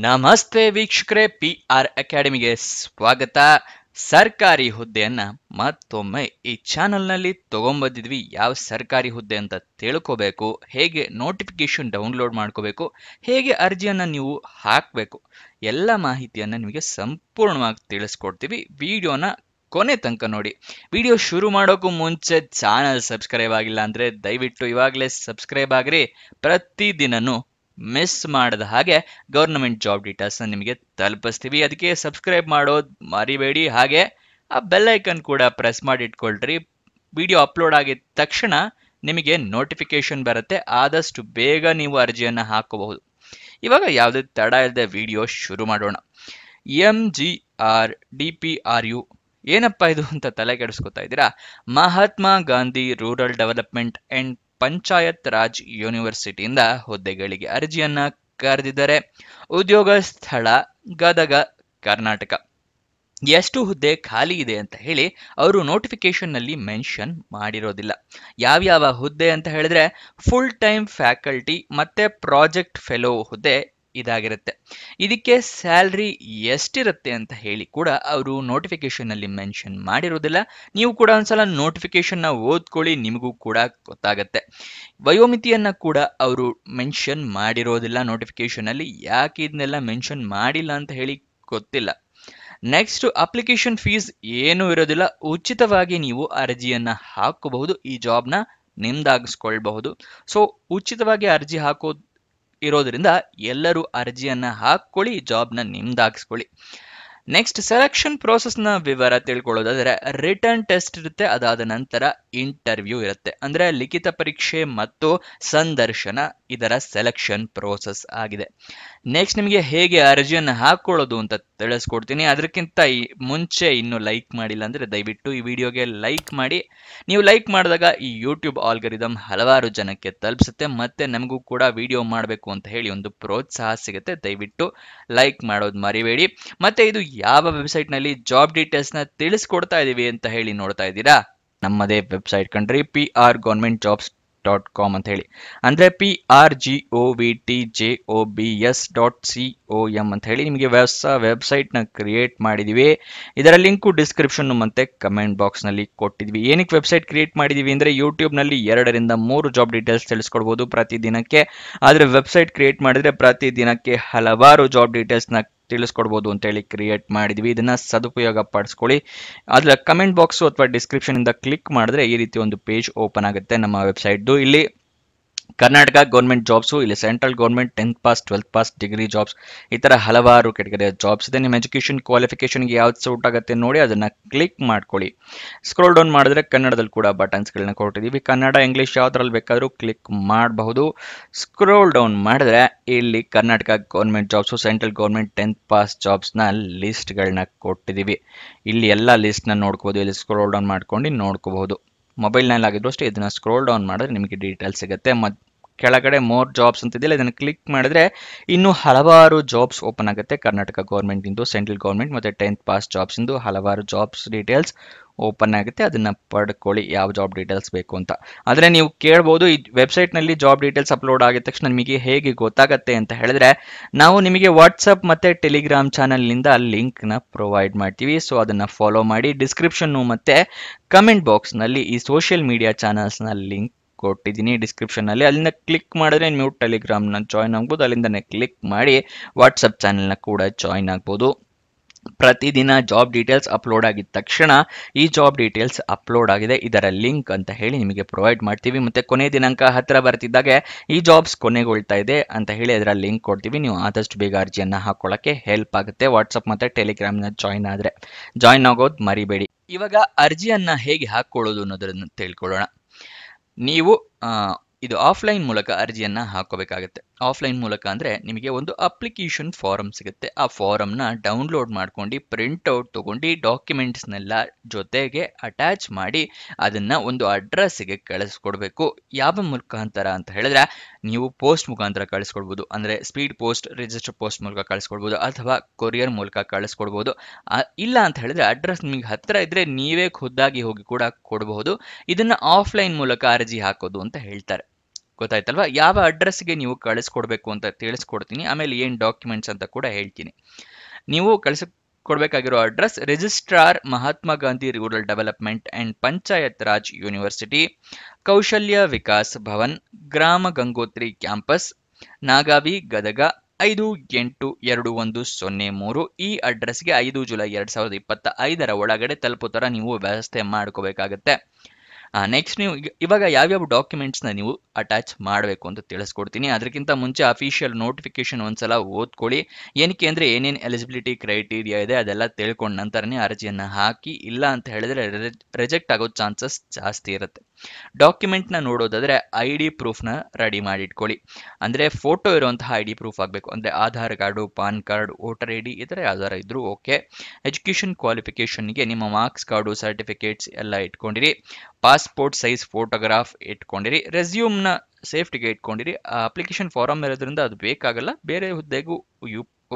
ನಮಸ್ತೆ ವೀಕ್ಷಕರೇ, PR ಅಕಾಡೆಮಿಗೆ ಸ್ವಾಗತ. ಸರ್ಕಾರಿ ಹುದ್ದೆಯನ್ನ ಮತ್ತೊಮ್ಮೆ ಈ ಚಾನೆಲ್ನಲ್ಲಿ ತಗೊಂಬಂದಿದ್ವಿ. ಯಾವ ಸರ್ಕಾರಿ ಹುದ್ದೆ ಅಂತ ತಿಳ್ಕೋಬೇಕು, ಹೇಗೆ ನೋಟಿಫಿಕೇಶನ್ ಡೌನ್ಲೋಡ್ ಮಾಡ್ಕೋಬೇಕು, ಹೇಗೆ ಅರ್ಜಿಯನ್ನ ನೀವು ಹಾಕಬೇಕು, ಎಲ್ಲ ಮಾಹಿತಿಯನ್ನ ನಿಮಗೆ ಸಂಪೂರ್ಣವಾಗಿ ತಿಳಿಸ್ಕೊಡ್ತೀವಿ. ವಿಡಿಯೋನ ಕೊನೆ ತನಕ ನೋಡಿ. ವಿಡಿಯೋ ಶುರು ಮಾಡೋಕ್ಕೂ ಮುಂಚೆ ಚಾನಲ್ ಸಬ್ಸ್ಕ್ರೈಬ್ ಆಗಿಲ್ಲ ಅಂದ್ರೆ ದಯವಿಟ್ಟು ಇವಾಗಲೇ ಸಬ್ಸ್ಕ್ರೈಬ್ ಆಗ್ರಿ. ಪ್ರತಿದಿನನೂ ಮಿಸ್ ಮಾಡದ ಹಾಗೆ ಗವರ್ನಮೆಂಟ್ ಜಾಬ್ ಡೀಟೇಲ್ಸ್ ನಿಮಗೆ ತಲುಪಿಸ್ತೀವಿ. ಅದಕ್ಕೆ ಸಬ್ಸ್ಕ್ರೈಬ್ ಮಾಡೋದು ಮರಿಬೇಡಿ. ಹಾಗೆ ಆ ಬೆಲ್ ಐಕನ್ ಕೂಡ ಪ್ರೆಸ್ ಮಾಡಿ ಇಟ್ಕೊಳ್ರಿ. ವಿಡಿಯೋ ಅಪ್ಲೋಡ್ ಆಗಿದ ತಕ್ಷಣ ನಿಮಗೆ ನೋಟಿಫಿಕೇಶನ್ ಬರುತ್ತೆ. ಆದಷ್ಟು ಬೇಗ ನೀವು ಅರ್ಜಿಯನ್ನ ಹಾಕಬಹುದು. ಇವಾಗ ಯಾವುದೇ ತಡ ಇಲ್ಲದೆ ವಿಡಿಯೋ ಶುರು ಮಾಡೋಣ. MGRDPRU ಏನಪ್ಪಾ ಇದು ಅಂತ ತಲೆ ಕೆಡಿಸ್ಕೊತಾ ಇದ್ದೀರಾ? Mahatma Gandhi rural development and Panchayat Raj ಯೂನಿವರ್ಸಿಟಿಯಿಂದ ಹುದ್ದೆಗಳಿಗೆ ಅರ್ಜಿಯನ್ನ ಕರೆದಿದ್ದಾರೆ. ಉದ್ಯೋಗ ಸ್ಥಳ ಗದಗ, ಕರ್ನಾಟಕ. ಎಷ್ಟು ಹುದ್ದೆ ಖಾಲಿ ಇದೆ ಅಂತ ಹೇಳಿ ಅವರು ನೋಟಿಫಿಕೇಶನ್ ನಲ್ಲಿ ಮೆನ್ಷನ್ ಮಾಡಿರೋದಿಲ್ಲ. ಯಾವ್ಯಾವ ಹುದ್ದೆ ಅಂತ ಹೇಳಿದ್ರೆ ಫುಲ್ ಟೈಮ್ ಫ್ಯಾಕಲ್ಟಿ ಮತ್ತೆ ಪ್ರಾಜೆಕ್ಟ್ ಫೆಲೋ ಹುದ್ದೆ ಇದಾಗಿರುತ್ತೆ. ಇದಕ್ಕೆ ಸ್ಯಾಲ್ರಿ ಎಷ್ಟಿರುತ್ತೆ ಅಂತ ಹೇಳಿ ಕೂಡ ಅವರು ನೋಟಿಫಿಕೇಶನ್ ನಲ್ಲಿ ಮೆನ್ಷನ್ ಮಾಡಿರೋದಿಲ್ಲ. ನೀವು ಕೂಡ ಒಂದ್ಸಲ ನೋಟಿಫಿಕೇಶನ್ ನ ಓದ್ಕೊಳ್ಳಿ, ನಿಮಗೂ ಕೂಡ ಗೊತ್ತಾಗತ್ತೆ. ವಯೋಮಿತಿಯನ್ನ ಕೂಡ ಅವರು ಮೆನ್ಷನ್ ಮಾಡಿರೋದಿಲ್ಲ ನೋಟಿಫಿಕೇಶನ್ ಅಲ್ಲಿ. ಯಾಕೆ ಇದನ್ನೆಲ್ಲ ಮೆನ್ಷನ್ ಮಾಡಿಲ್ಲ ಅಂತ ಹೇಳಿ ಗೊತ್ತಿಲ್ಲ. ನೆಕ್ಸ್ಟ್, ಅಪ್ಲಿಕೇಶನ್ ಫೀಸ್ ಏನೂ ಇರೋದಿಲ್ಲ. ಉಚಿತವಾಗಿ ನೀವು ಅರ್ಜಿಯನ್ನ ಹಾಕಬಹುದು. ಈ ಜಾಬ್ನ ನಿಮ್ದಾಗಿಸ್ಕೊಳ್ಬಹುದು. ಸೊ ಉಚಿತವಾಗಿ ಅರ್ಜಿ ಹಾಕೋದು ಇರೋದ್ರಿಂದ ಎಲ್ಲರೂ ಅರ್ಜಿಯನ್ನ ಹಾಕೊಳ್ಳಿ, ಜಾಬ್ನ ನಿಮ್ದಾಗಿಸ್ಕೊಳ್ಳಿ. ನೆಕ್ಸ್ಟ್, ಸೆಲೆಕ್ಷನ್ ಪ್ರೋಸೆಸ್ನ ವಿವರ ತಿಳ್ಕೊಳ್ಳೋದಾದ್ರೆ ರಿಟರ್ನ್ ಟೆಸ್ಟ್ ಇರುತ್ತೆ. ಅದಾದ ನಂತರ ಇಂಟರ್ವ್ಯೂ ಇರುತ್ತೆ. ಅಂದ್ರೆ ಲಿಖಿತ ಪರೀಕ್ಷೆ ಮತ್ತು ಸಂದರ್ಶನ ಇದರ ಸೆಲೆಕ್ಷನ್ ಪ್ರೋಸೆಸ್ ಆಗಿದೆ. ನೆಕ್ಸ್ಟ್, ನಿಮಗೆ ಹೇಗೆ ಅರ್ಜಿಯನ್ನು ಹಾಕೊಳ್ಳೋದು ಅಂತ ತಿಳಿಸ್ಕೊಡ್ತೀನಿ. ಅದಕ್ಕಿಂತ ಮುಂಚೆ ಇನ್ನು ಲೈಕ್ ಮಾಡಿಲ್ಲ ಅಂದ್ರೆ ದಯವಿಟ್ಟು ಈ ವಿಡಿಯೋಗೆ ಲೈಕ್ ಮಾಡಿ. ನೀವು ಲೈಕ್ ಮಾಡಿದಾಗ ಈ ಯೂಟ್ಯೂಬ್ ಆಲ್ಗರಿದಮ್ ಹಲವಾರು ಜನಕ್ಕೆ ತಲುಪಿಸುತ್ತೆ. ಮತ್ತೆ ನಮಗೂ ಕೂಡ ವಿಡಿಯೋ ಮಾಡಬೇಕು ಅಂತ ಹೇಳಿ ಒಂದು ಪ್ರೋತ್ಸಾಹ ಸಿಗುತ್ತೆ. ದಯವಿಟ್ಟು ಲೈಕ್ ಮಾಡೋದು ಮರಿಬೇಡಿ. ಮತ್ತೆ ಇದು ಯಾವ ವೆಬ್ಸೈಟ್ ನಲ್ಲಿ ಜಾಬ್ ಡೀಟೇಲ್ಸ್ ನ ತಿಳಿಸ್ಕೊಡ್ತಾ ಇದೀವಿ ಅಂತ ಹೇಳಿ ನೋಡ್ತಾ ಇದ್ದೀರಾ? ನಮ್ಮದೇ ವೆಬ್ಸೈಟ್ ಕಣ್ರಿ, prgovernmentjobs.com ಅಂತ ಹೇಳಿ. ಅಂದ್ರೆ prgovtjobs.com ಅಂತ ಹೇಳಿ ನಿಮಗೆ ಹೊಸ ವೆಬ್ಸೈಟ್ ನ ಕ್ರಿಯೇಟ್ ಮಾಡಿದೀವಿ. ಇದರ ಲಿಂಕು ಡಿಸ್ಕ್ರಿಪ್ಷನ್ ಮತ್ತೆ ಕಮೆಂಟ್ ಬಾಕ್ಸ್ ನಲ್ಲಿ ಕೊಟ್ಟಿದ್ವಿ. ಏನಕ್ಕೆ ವೆಬ್ಸೈಟ್ ಕ್ರಿಯೇಟ್ ಮಾಡಿದೀವಿ ಅಂದ್ರೆ ಯೂಟ್ಯೂಬ್ ನಲ್ಲಿ 2 ರಿಂದ 3 ಜಾಬ್ ಡೀಟೇಲ್ಸ್ ತಿಳಿಸ್ಕೊಡ್ಬೋದು ಪ್ರತಿದಿನಕ್ಕೆ. ಆದ್ರೆ ವೆಬ್ಸೈಟ್ ಕ್ರಿಯೇಟ್ ಮಾಡಿದ್ರೆ ಪ್ರತಿದಿನಕ್ಕೆ ಹಲವಾರು ಜಾಬ್ ಡೀಟೇಲ್ಸ್ ನ ತಿಳಿಸ್ಕೊಡ್ಬೋದು ಅಂತ ಹೇಳಿ ಕ್ರಿಯೇಟ್ ಮಾಡಿದ್ವಿ. ಇದನ್ನ ಸದುಪಯೋಗ ಪಡಿಸ್ಕೊಳ್ಳಿ. ಅದ್ರ ಕಮೆಂಟ್ ಬಾಕ್ಸ್ ಅಥವಾ ಡಿಸ್ಕ್ರಿಪ್ಷನ್ ಇಂದ ಕ್ಲಿಕ್ ಮಾಡಿದ್ರೆ ಈ ರೀತಿ ಒಂದು ಪೇಜ್ ಓಪನ್ ಆಗುತ್ತೆ ನಮ್ಮ ವೆಬ್ಸೈಟ್. ಇಲ್ಲಿ ಕರ್ನಾಟಕ ಗೌರ್ಮೆಂಟ್ ಜಾಬ್ಸು, ಇಲ್ಲಿ central government 10th pass 12th pass degree jobs, ಈ ತರ ಹಲವಾರು ಕೆಟಗರಿಯ ಜಾಬ್ಸ್ ಇದೆ. ನಿಮ್ಮ ಎಜುಕೇಶನ್ ಕ್ವಾಲಿಫಿಕೇಶನ್ಗೆ ಯಾವ್ದು ಸೂಟ್ ಆಗುತ್ತೆ ನೋಡಿ ಅದನ್ನ ಕ್ಲಿಕ್ ಮಾಡ್ಕೊಳ್ಳಿ. ಸ್ಕ್ರೋಲ್ ಡೌನ್ ಮಾಡಿದ್ರೆ ಕನ್ನಡದಲ್ಲಿ ಕೂಡ ಬಟನ್ಸ್ಗಳನ್ನ ಕೊಟ್ಟಿದ್ದೀವಿ. ಕನ್ನಡ, ಇಂಗ್ಲಿಷ್ ಯಾವ್ದ್ರಲ್ಲಿ ಬೇಕಾದ್ರೂ ಕ್ಲಿಕ್ ಮಾಡಬಹುದು. ಸ್ಕ್ರೋಲ್ ಡೌನ್ ಮಾಡಿದ್ರೆ ಇಲ್ಲಿ Karnataka government jobs, central government 10th pass ಜಾಬ್ಸ್ನ ಲಿಸ್ಟ್ಗಳನ್ನ ಕೊಟ್ಟಿದ್ದೀವಿ. ಇಲ್ಲಿ ಎಲ್ಲ ಲಿಸ್ಟ್ನ ನೋಡ್ಕೋಬಹುದು. ಇಲ್ಲಿ ಸ್ಕ್ರೋಲ್ ಡೌನ್ ಮಾಡ್ಕೊಂಡು ನೋಡ್ಕೋಬಹುದು. ಮೊಬೈಲ್ನಲ್ಲಿ ಆಗಿದ್ರು ಅಷ್ಟೇ ಇದನ್ನ ಸ್ಕ್ರೋಲ್ ಡೌನ್ ಮಾಡಿದ್ರೆ ನಿಮಗೆ ಡೀಟೇಲ್ಸ್ ಸಿಗುತ್ತೆ. ಕೆಳಗಡೆ ಮೋರ್ ಜಾಬ್ಸ್ ಅಂತಿದೆಯಲ್ಲ, ಇದನ್ನು ಕ್ಲಿಕ್ ಮಾಡಿದ್ರೆ ಇನ್ನೂ ಹಲವಾರು ಜಾಬ್ಸ್ ಓಪನ್ ಆಗುತ್ತೆ. ಕರ್ನಾಟಕ ಗೌರ್ಮೆಂಟ್ ಇಂದು, ಸೆಂಟ್ರಲ್ ಗೌರ್ಮೆಂಟ್ ಮತ್ತೆ 10th ಪಾಸ್ ಜಾಬ್ಸ್ ಇಂದು ಹಲವಾರು ಜಾಬ್ಸ್ ಡೀಟೇಲ್ಸ್ ಓಪನ್ ಆಗುತ್ತೆ. ಅದನ್ನ ಪಡ್ಕೊಳ್ಳಿ ಯಾವ ಜಾಬ್ ಡೀಟೇಲ್ಸ್ ಬೇಕು ಅಂತ. ಆದ್ರೆ ನೀವು ಕೇಳ್ಬೋದು, ಈ ವೆಬ್ಸೈಟ್ ನಲ್ಲಿ ಜಾಬ್ ಡೀಟೇಲ್ಸ್ ಅಪ್ಲೋಡ್ ಆಗಿದ ತಕ್ಷಣ ನಿಮಗೆ ಹೇಗೆ ಗೊತ್ತಾಗತ್ತೆ ಅಂತ ಹೇಳಿದ್ರೆ, ನಾವು ನಿಮಗೆ ವಾಟ್ಸಪ್ ಮತ್ತೆ ಟೆಲಿಗ್ರಾಮ್ ಚಾನಲ್ ನಿಂದ ಲಿಂಕ್ ನ ಪ್ರೊವೈಡ್ ಮಾಡ್ತೀವಿ. ಸೊ ಅದನ್ನ ಫಾಲೋ ಮಾಡಿ. ಡಿಸ್ಕ್ರಿಪ್ಷನ್ ಮತ್ತೆ ಕಮೆಂಟ್ ಬಾಕ್ಸ್ ನಲ್ಲಿ ಈ ಸೋಷಿಯಲ್ ಮೀಡಿಯಾ ಚಾನಲ್ಸ್ ನ ಲಿಂಕ್ ಕೊಟ್ಟಿದ್ದೀನಿ ಡಿಸ್ಕ್ರಿಪ್ಷನ್ ನಲ್ಲಿ. ಅಲ್ಲಿಂದ ಕ್ಲಿಕ್ ಮಾಡಿದ್ರೆ ನೀವು ಟೆಲಿಗ್ರಾಮ್ ನ ಜಾಯ್ನ್ ಆಗ್ಬೋದು. ಅಲ್ಲಿಂದನೇ ಕ್ಲಿಕ್ ಮಾಡಿ ವಾಟ್ಸಪ್ ಚಾನೆಲ್ ನ ಕೂಡ ಜಾಯ್ನ್ ಆಗ್ಬೋದು. ಪ್ರತಿದಿನ ಜಾಬ್ ಡೀಟೇಲ್ಸ್ ಅಪ್ಲೋಡ್ ಆಗಿದ ತಕ್ಷಣ ಈ ಜಾಬ್ ಡೀಟೇಲ್ಸ್ ಅಪ್ಲೋಡ್ ಆಗಿದೆ, ಇದರ ಲಿಂಕ್ ಅಂತ ಹೇಳಿ ನಿಮಗೆ ಪ್ರೊವೈಡ್ ಮಾಡ್ತೀವಿ. ಮತ್ತೆ ಕೊನೆ ದಿನಾಂಕ ಹತ್ತಿರ ಬರ್ತಿದ್ದಾಗೆ ಈ ಜಾಬ್ಸ್ ಕೊನೆಗೊಳ್ತಾ ಇದೆ ಅಂತ ಹೇಳಿ ಅದರ ಲಿಂಕ್ ಕೊಡ್ತೀವಿ. ನೀವು ಆದಷ್ಟು ಬೇಗ ಅರ್ಜಿಯನ್ನ ಹಾಕೊಳ್ಳಕ್ಕೆ ಹೆಲ್ಪ್ ಆಗುತ್ತೆ. ವಾಟ್ಸಪ್ ಮತ್ತೆ ಟೆಲಿಗ್ರಾಮ್ ನ ಜಾಯ್ನ್ ಆಗೋದು ಮರಿಬೇಡಿ. ಇವಾಗ ಅರ್ಜಿಯನ್ನ ಹೇಗೆ ಹಾಕೊಳ್ಳೋದು ಅನ್ನೋದನ್ನ ತಿಳ್ಕೊಳ್ಳೋಣ. ನೀವು ಇದು ಆಫ್ಲೈನ್ ಮೂಲಕ ಅರ್ಜಿಯನ್ನ ಹಾಕೋಬೇಕಾಗುತ್ತೆ. ಆಫ್ಲೈನ್ ಮೂಲಕ ಅಂದ್ರೆ ನಿಮಗೆ ಒಂದು ಅಪ್ಲಿಕೇಶನ್ ಫಾರಮ್ ಸಿಗುತ್ತೆ. ಆ ಫಾರಮ್ನ ಡೌನ್ಲೋಡ್ ಮಾಡ್ಕೊಂಡು ಪ್ರಿಂಟ್ಔಟ್ ತಗೊಂಡು ಡಾಕ್ಯುಮೆಂಟ್ಸ್ನೆಲ್ಲ ಜೊತೆಗೆ ಅಟ್ಯಾಚ್ ಮಾಡಿ ಅದನ್ನ ಒಂದು ಅಡ್ರೆಸ್ಗೆ ಕಳಿಸ್ಕೊಡ್ಬೇಕು. ಯಾವ ಮುಖಾಂತರ ಅಂತ ಹೇಳಿದ್ರೆ ನೀವು ಪೋಸ್ಟ್ ಮುಖಾಂತರ ಕಳಿಸ್ಕೊಡ್ಬೋದು. ಅಂದ್ರೆ ಸ್ಪೀಡ್ ಪೋಸ್ಟ್, ರಿಜಿಸ್ಟರ್ ಪೋಸ್ಟ್ ಮೂಲಕ ಕಳಿಸ್ಕೊಡ್ಬೋದು ಅಥವಾ ಕೊರಿಯರ್ ಮೂಲಕ ಕಳಿಸ್ಕೊಡ್ಬೋದು. ಇಲ್ಲ ಅಂತ ಹೇಳಿದ್ರೆ ಅಡ್ರೆಸ್ ನಿಮಗೆ ಹತ್ತಿರ ಇದ್ರೆ ನೀವೇ ಖುದ್ದಾಗಿ ಹೋಗಿ ಕೂಡ ಕೊಡಬಹುದು. ಇದನ್ನ ಆಫ್ಲೈನ್ ಮೂಲಕ ಅರ್ಜಿ ಹಾಕೋದು ಅಂತ ಹೇಳ್ತಾರೆ. ಗೊತ್ತಾಯ್ತಲ್ವಾ? ಯಾವ ಅಡ್ರೆಸ್ಗೆ ನೀವು ಕಳಿಸ್ಕೊಡ್ಬೇಕು ಅಂತ ತಿಳಿಸ್ಕೊಡ್ತೀನಿ. ಆಮೇಲೆ ಏನು ಡಾಕ್ಯುಮೆಂಟ್ಸ್ ಅಂತ ಕೂಡ ಹೇಳ್ತೀನಿ. ನೀವು ಕಳಿಸಿಕೊಡ್ಬೇಕಾಗಿರೋ address registrar Mahatma Gandhi rural development and Panchayat Raj university, Kaushalya Vikas Bhavan, ಗ್ರಾಮ ಗಂಗೋತ್ರಿ ಕ್ಯಾಂಪಸ್, ನಾಗಾವಿ, ಗದಗ 582103. ಈ ಅಡ್ರೆಸ್ಗೆ 5 ಜುಲೈ 2025 ಒಳಗಡೆ ತಲುಪೋ ಥರ ನೀವು ವ್ಯವಸ್ಥೆ ಮಾಡ್ಕೋಬೇಕಾಗತ್ತೆ. ನೆಕ್ಸ್ಟ್ ನೀವು ಇವಾಗ ಯಾವ್ಯಾವ ಡಾಕ್ಯುಮೆಂಟ್ಸ್ನ ನೀವು ಅಟ್ಯಾಚ್ ಮಾಡಬೇಕು ಅಂತ ತಿಳಿಸ್ಕೊಡ್ತೀನಿ. ಅದಕ್ಕಿಂತ ಮುಂಚೆ ಅಫಿಷಿಯಲ್ ನೋಟಿಫಿಕೇಶನ್ ಒಂದ್ಸಲ ಓದ್ಕೊಳ್ಳಿ. ಏನಕ್ಕೆ ಅಂದರೆ ಏನೇನು ಎಲಿಜಿಬಿಲಿಟಿ ಕ್ರೈಟೀರಿಯಾ ಇದೆ ಅದೆಲ್ಲ ತಿಳ್ಕೊಂಡ ನಂತರನೇ ಅರ್ಜಿಯನ್ನು ಹಾಕಿ. ಇಲ್ಲ ಅಂತ ಹೇಳಿದ್ರೆ ರಿಜೆಕ್ಟ್ ಆಗೋ ಚಾನ್ಸಸ್ ಜಾಸ್ತಿ ಇರುತ್ತೆ. ಡಾಕ್ಯುಮೆಂಟ್ನ ನೋಡೋದಾದರೆ ID ಪ್ರೂಫ್ನ ರೆಡಿ ಮಾಡಿಟ್ಕೊಳ್ಳಿ. ಅಂದರೆ ಫೋಟೋ ಇರುವಂತಹ ID ಪ್ರೂಫ್ ಆಗಬೇಕು. ಅಂದರೆ Aadhaar card, PAN card, voter ID ಈ ಥರ ಯಾವ್ದಾರ ಇದ್ರೂ ಓಕೆ. ಎಜುಕೇಷನ್ ಕ್ವಾಲಿಫಿಕೇಷನ್ಗೆ ನಿಮ್ಮ ಮಾರ್ಕ್ಸ್ ಕಾರ್ಡು, ಸರ್ಟಿಫಿಕೇಟ್ಸ್ ಎಲ್ಲ ಇಟ್ಕೊಂಡಿರಿ. ಪಾಸ್ಪೋರ್ಟ್ ಸೈಜ್ ಫೋಟೋಗ್ರಾಫ್ ಇಟ್ಕೊಂಡಿರಿ. ರೆಸ್ಯೂಮ್ನ ಸೇಫ್ಟಿಗೆ ಇಟ್ಕೊಂಡಿರಿ. ಅಪ್ಲಿಕೇಶನ್ ಫಾರಮ್ ಇರೋದ್ರಿಂದ ಅದು ಬೇಕಾಗಲ್ಲ, ಬೇರೆ ಹುದ್ದೆಗೂ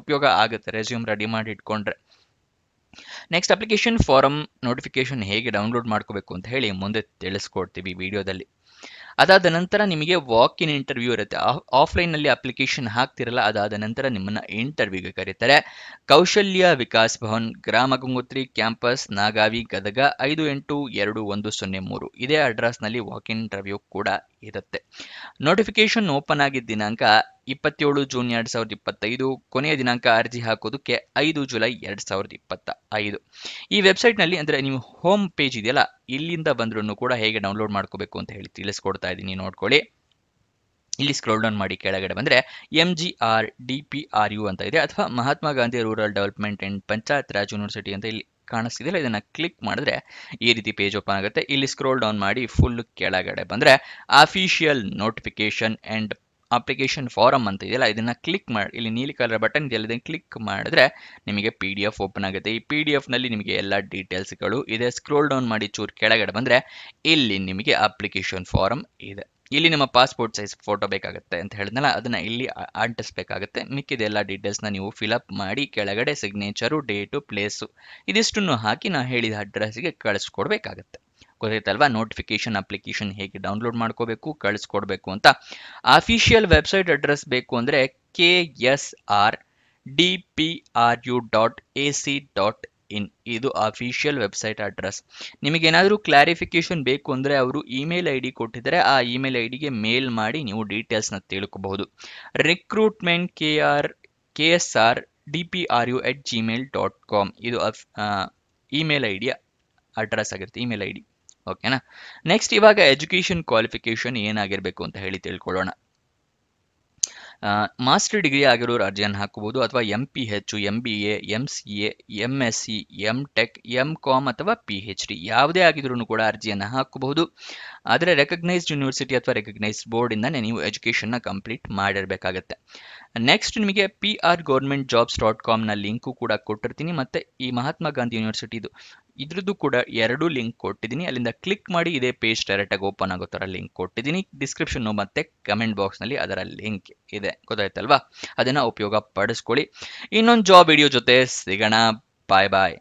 ಉಪಯೋಗ ಆಗುತ್ತೆ ರೆಸ್ಯೂಮ್ ರೆಡಿ ಮಾಡಿ ಇಟ್ಕೊಂಡ್ರೆ. ನೆಕ್ಸ್ಟ್ ಅಪ್ಲಿಕೇಶನ್ ಫಾರಮ್ ನೋಟಿಫಿಕೇಶನ್ ಹೇಗೆ ಡೌನ್ಲೋಡ್ ಮಾಡ್ಕೋಬೇಕು ಅಂತ ಹೇಳಿ ಮುಂದೆ ತಿಳಿಸ್ಕೊಡ್ತೀವಿ ವಿಡಿಯೋದಲ್ಲಿ. ಅದಾದ ನಂತರ ನಿಮಗೆ ವಾಕ್ ಇನ್ ಇಂಟರ್ವ್ಯೂ ಇರುತ್ತೆ. ಆಫ್ಲೈನಲ್ಲಿ ಅಪ್ಲಿಕೇಶನ್ ಹಾಕ್ತಿರಲ್ಲ, ಅದಾದ ನಂತರ ನಿಮ್ಮನ್ನು ಇಂಟರ್ವ್ಯೂಗೆ ಕರೀತಾರೆ. ಕೌಶಲ್ಯ ವಿಕಾಸ್ ಭವನ್, ಗ್ರಾಮ ಗಂಗೋತ್ರಿ ಕ್ಯಾಂಪಸ್, ನಾಗಾವಿ, ಗದಗ 582103. ಇದೇ ಅಡ್ರೆಸ್ನಲ್ಲಿ ವಾಕ್ ಇನ್ ಇಂಟರ್ವ್ಯೂ ಕೂಡ ಇರುತ್ತೆ. ನೋಟಿಫಿಕೇಶನ್ ಓಪನ್ ಆಗಿದ್ದ ದಿನಾಂಕ 27 ಜೂನ್ 2025. ಕೊನೆಯ ದಿನಾಂಕ ಅರ್ಜಿ ಹಾಕೋದಕ್ಕೆ 5 ಜುಲೈ 2025. ಈ ವೆಬ್ಸೈಟ್ನಲ್ಲಿ ಅಂದರೆ ನೀವು ಹೋಮ್ ಪೇಜ್ ಇದೆಯಲ್ಲ, ಇಲ್ಲಿಂದ ಬಂದ್ರೂ ಕೂಡ ಹೇಗೆ ಡೌನ್ಲೋಡ್ ಮಾಡ್ಕೋಬೇಕು ಅಂತ ಹೇಳಿ ತಿಳಿಸ್ಕೊಡ್ತಾ ಇದ್ದೀನಿ, ನೋಡ್ಕೊಳ್ಳಿ. ಇಲ್ಲಿ ಸ್ಕ್ರೋಲ್ ಡೌನ್ ಮಾಡಿ ಕೆಳಗಡೆ ಬಂದರೆ MGRDPRU ಅಂತ ಇದೆ, ಅಥವಾ Mahatma Gandhi rural development and Panchayat Raj university ಅಂತ ಇಲ್ಲಿ ಕಾಣಿಸ್ತಿದೆಯಲ್ಲ, ಇದನ್ನು ಕ್ಲಿಕ್ ಮಾಡಿದ್ರೆ ಈ ರೀತಿ ಪೇಜ್ ಓಪನ್ ಆಗುತ್ತೆ. ಇಲ್ಲಿ ಸ್ಕ್ರೋಲ್ ಡೌನ್ ಮಾಡಿ ಫುಲ್ ಕೆಳಗಡೆ ಬಂದರೆ official notification and application form ಅಂತ ಇದೆಯಲ್ಲ, ಇದನ್ನು ಕ್ಲಿಕ್ ಮಾಡಿ. ಇಲ್ಲಿ ನೀಲಿ ಕಲರ್ ಬಟನ್ ಇದೆಯಲ್ಲ, ಇದನ್ನು ಕ್ಲಿಕ್ ಮಾಡಿದ್ರೆ ನಿಮಗೆ PDF ಓಪನ್ ಆಗುತ್ತೆ. ಈ PDFನಲ್ಲಿ ನಿಮಗೆ ಎಲ್ಲ ಡೀಟೇಲ್ಸ್ಗಳು ಇದೆ. ಸ್ಕ್ರೋಲ್ ಡೌನ್ ಮಾಡಿ ಚೂರು ಕೆಳಗಡೆ ಬಂದರೆ ಇಲ್ಲಿ ನಿಮಗೆ ಅಪ್ಲಿಕೇಶನ್ ಫಾರಮ್ ಇದೆ. ಇಲ್ಲಿ ನಿಮ್ಮ ಪಾಸ್ಪೋರ್ಟ್ ಸೈಜ್ ಫೋಟೋ ಬೇಕಾಗುತ್ತೆ ಅಂತ ಹೇಳಿದ್ನಲ್ಲ, ಅದನ್ನು ಇಲ್ಲಿ ಅಂಟಿಸ್ಬೇಕಾಗುತ್ತೆ. ಮಿಕ್ಕಿದೆಲ್ಲ ಡೀಟೇಲ್ಸ್ನ ನೀವು ಫಿಲಪ್ ಮಾಡಿ ಕೆಳಗಡೆ ಸಿಗ್ನೇಚರು, ಡೇಟು, ಪ್ಲೇಸು ಇದಿಷ್ಟನ್ನು ಹಾಕಿ ನಾ ಹೇಳಿದ ಅಡ್ರೆಸ್ಗೆ ಕಳಿಸ್ಕೊಡ್ಬೇಕಾಗತ್ತೆ. ಗೊತ್ತಾಯ್ತಲ್ವಾ? ನೋಟಿಫಿಕೇಶನ್ ಅಪ್ಲಿಕೇಶನ್ ಹೇಗೆ ಡೌನ್ಲೋಡ್ ಮಾಡ್ಕೋಬೇಕು, ಕಳಿಸ್ಕೊಡ್ಬೇಕು ಅಂತ. ಅಫಿಷಿಯಲ್ ವೆಬ್ಸೈಟ್ ಅಡ್ರೆಸ್ ಬೇಕು ಅಂದರೆ ksrdpru.ac.in. ಇದು ಅಫಿಷಿಯಲ್ ವೆಬ್ಸೈಟ್ ಅಡ್ರೆಸ್. ನಿಮಗೇನಾದರೂ ಕ್ಲಾರಿಫಿಕೇಶನ್ ಬೇಕು ಅಂದರೆ ಅವರು ಇಮೇಲ್ ID ಕೊಟ್ಟಿದ್ದಾರೆ, ಆ ಇಮೇಲ್ IDಗೆ ಮೇಲ್ ಮಾಡಿ ನೀವು ಡೀಟೇಲ್ಸ್ನ ತಿಳ್ಕೊಬಹುದು. ರಿಕ್ರೂಟ್ಮೆಂಟ್ ksrdpru@gmail.com ಇದು ಇಮೇಲ್ ID ಅಡ್ರೆಸ್ ಆಗಿರುತ್ತೆ, ಇಮೇಲ್ ID. ಓಕೆನಾ? ನೆಕ್ಸ್ಟ್ ಇವಾಗ ಎಜುಕೇಷನ್ ಕ್ವಾಲಿಫಿಕೇಷನ್ ಏನಾಗಿರಬೇಕು ಅಂತ ಹೇಳಿ ತಿಳ್ಕೊಳ್ಳೋಣ. ಮಾಸ್ಟರ್ ಡಿಗ್ರಿ ಆಗಿರೋರು ಅರ್ಜಿಯನ್ನು ಹಾಕಬಹುದು, ಅಥವಾ MPH, MBA, MCA, MSc, MTech, MCom ಅಥವಾ PhD ಯಾವುದೇ ಆಗಿದ್ರೂ ಕೂಡ ಅರ್ಜಿಯನ್ನು ಹಾಕಬಹುದು. ಆದರೆ ರೆಕಗ್ನೈಸ್ಡ್ ಯೂನಿವರ್ಸಿಟಿ ಅಥವಾ ರೆಕಗ್ನೈಸ್ಡ್ ಬೋರ್ಡಿಂದನೇ ನೀವು ಎಜುಕೇಷನ್ನ ಕಂಪ್ಲೀಟ್ ಮಾಡಿರಬೇಕಾಗತ್ತೆ. ನೆಕ್ಸ್ಟ್ ನಿಮಗೆ prgovernmentjobs.com ಲಿಂಕು ಕೂಡ ಕೊಟ್ಟಿರ್ತೀನಿ. ಮತ್ತು ಈ ಮಹಾತ್ಮ ಗಾಂಧಿ ಯೂನಿವರ್ಸಿಟಿದು ಇದ್ರದ್ದು ಕೂಡ 2 ಲಿಂಕ್ ಕೊಟ್ಟಿದ್ದೀನಿ. ಅಲ್ಲಿಂದ ಕ್ಲಿಕ್ ಮಾಡಿ ಇದೇ ಪೇಜ್ ಡೈರೆಕ್ಟಾಗಿ ಓಪನ್ ಆಗೋ ಥರ ಲಿಂಕ್ ಕೊಟ್ಟಿದ್ದೀನಿ. ಡಿಸ್ಕ್ರಿಪ್ಷನ್ನು ಮತ್ತು ಕಮೆಂಟ್ ಬಾಕ್ಸ್ನಲ್ಲಿ ಅದರ ಲಿಂಕ್ ಇದೆ. ಗೊತ್ತಾಯ್ತಲ್ವಾ? ಅದನ್ನು ಉಪಯೋಗ ಪಡಿಸ್ಕೊಳ್ಳಿ. ಇನ್ನೊಂದು ಜಾಬ್ ವಿಡಿಯೋ ಜೊತೆ ಸಿಗೋಣ. ಬಾಯ್ ಬಾಯ್.